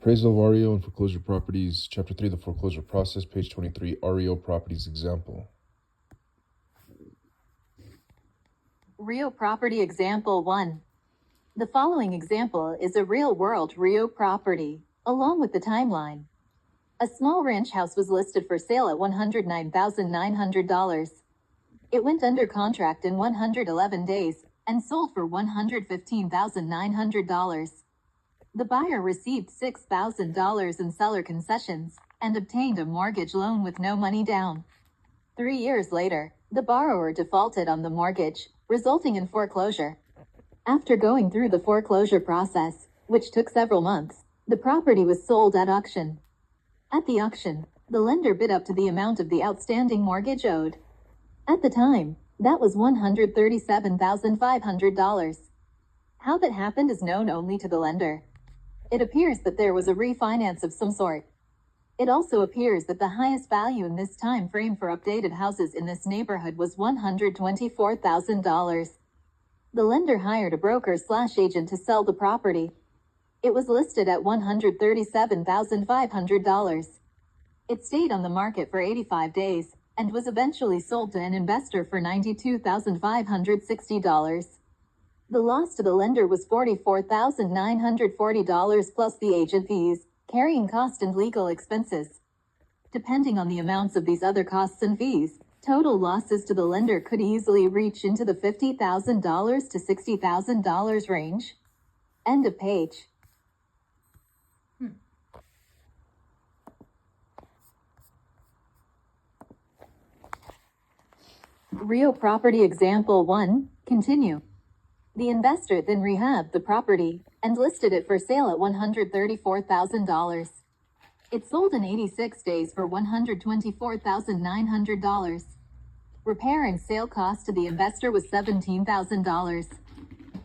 Appraisal of REO and Foreclosure Properties, Chapter 3, the Foreclosure Process, page 23, REO Properties Example. REO Property Example 1. The following example is a real-world REO property, along with the timeline. A small ranch house was listed for sale at $109,900. It went under contract in 111 days and sold for $115,900. The buyer received $6,000 in seller concessions and obtained a mortgage loan with no money down. 3 years later, the borrower defaulted on the mortgage, resulting in foreclosure. After going through the foreclosure process, which took several months, the property was sold at auction. At the auction, the lender bid up to the amount of the outstanding mortgage owed. At the time, that was $137,500. How that happened is known only to the lender. It appears that there was a refinance of some sort. It also appears that the highest value in this time frame for updated houses in this neighborhood was $124,000. The lender hired a broker/agent to sell the property. It was listed at $137,500. It stayed on the market for 85 days and was eventually sold to an investor for $92,560. The loss to the lender was $44,940 plus the agent fees, carrying cost and legal expenses. Depending on the amounts of these other costs and fees, total losses to the lender could easily reach into the $50,000 to $60,000 range. End of page. REO Property Example 1, continue. The investor then rehabbed the property and listed it for sale at $134,000. It sold in 86 days for $124,900. Repair and sale cost to the investor was $17,000.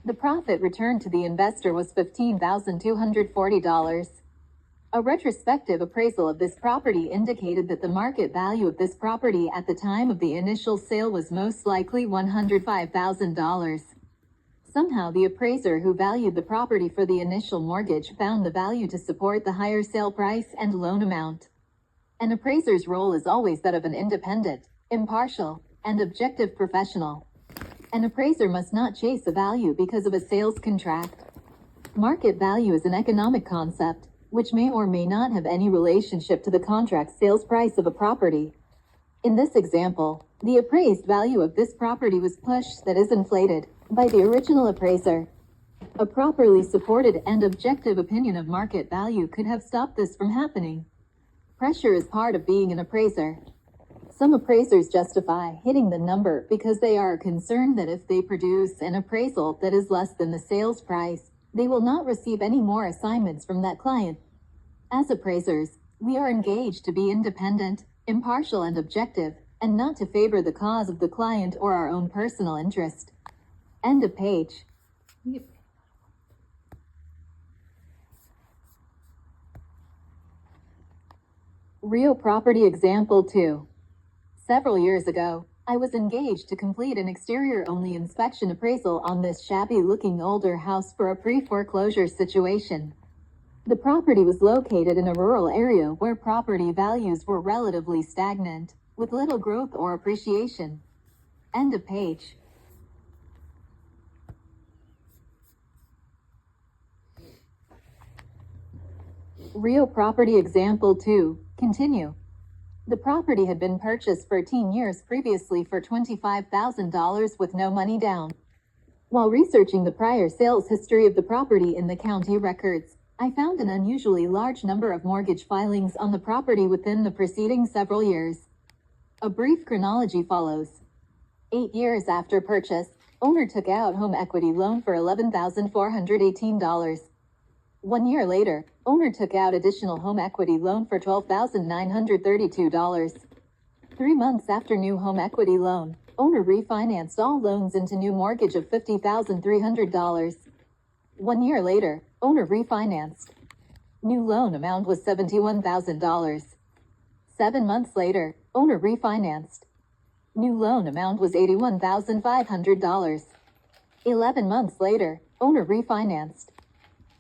The profit returned to the investor was $15,240. A retrospective appraisal of this property indicated that the market value of this property at the time of the initial sale was most likely $105,000. Somehow the appraiser who valued the property for the initial mortgage found the value to support the higher sale price and loan amount. An appraiser's role is always that of an independent, impartial, and objective professional. An appraiser must not chase a value because of a sales contract. Market value is an economic concept, which may or may not have any relationship to the contract sales price of a property. In this example, the appraised value of this property was pushed, that is inflated, by the original appraiser. A properly supported and objective opinion of market value could have stopped this from happening. Pressure is part of being an appraiser. Some appraisers justify hitting the number because they are concerned that if they produce an appraisal that is less than the sales price, they will not receive any more assignments from that client. As appraisers, we are engaged to be independent, impartial, and objective, and not to favor the cause of the client or our own personal interest. End of page. REO Property Example 2. Several years ago, I was engaged to complete an exterior-only inspection appraisal on this shabby-looking older house for a pre-foreclosure situation. The property was located in a rural area where property values were relatively stagnant, with little growth or appreciation. End of page. REO Property Example 2, continue. The property had been purchased 13 years previously for $25,000 with no money down. While researching the prior sales history of the property in the county records, I found an unusually large number of mortgage filings on the property within the preceding several years. A brief chronology follows. 8 years after purchase, owner took out home equity loan for $11,418. 1 year later, owner took out additional home equity loan for $12,932. 3 months after new home equity loan, owner refinanced all loans into new mortgage of $50,300. 1 year later, owner refinanced. New loan amount was $71,000. 7 months later, owner refinanced. New loan amount was $81,500. 11 months later, owner refinanced.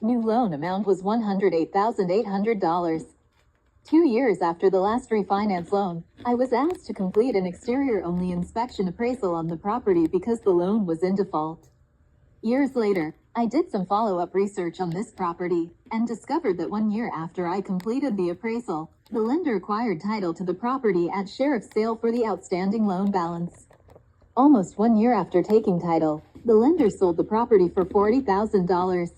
New loan amount was $108,800. 2 years after the last refinance loan, I was asked to complete an exterior-only inspection appraisal on the property because the loan was in default. Years later, I did some follow-up research on this property and discovered that 1 year after I completed the appraisal, the lender acquired title to the property at share of sale for the outstanding loan balance. Almost 1 year after taking title, the lender sold the property for $40,000.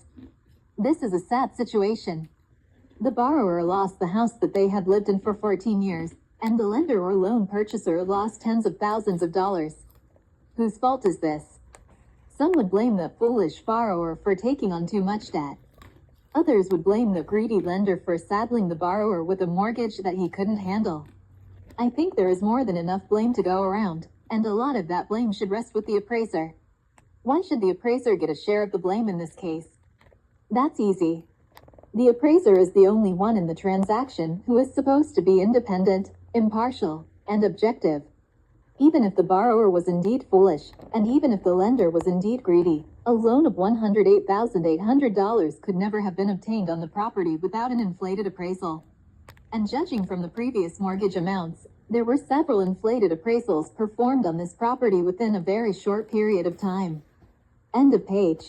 This is a sad situation. The borrower lost the house that they had lived in for 14 years, and the lender or loan purchaser lost tens of thousands of dollars. Whose fault is this? Some would blame the foolish borrower for taking on too much debt. Others would blame the greedy lender for saddling the borrower with a mortgage that he couldn't handle. I think there is more than enough blame to go around, and a lot of that blame should rest with the appraiser. Why should the appraiser get a share of the blame in this case? That's easy. The appraiser is the only one in the transaction who is supposed to be independent, impartial, and objective. Even if the borrower was indeed foolish, and even if the lender was indeed greedy, a loan of $108,800 could never have been obtained on the property without an inflated appraisal. And judging from the previous mortgage amounts, there were several inflated appraisals performed on this property within a very short period of time. End of page.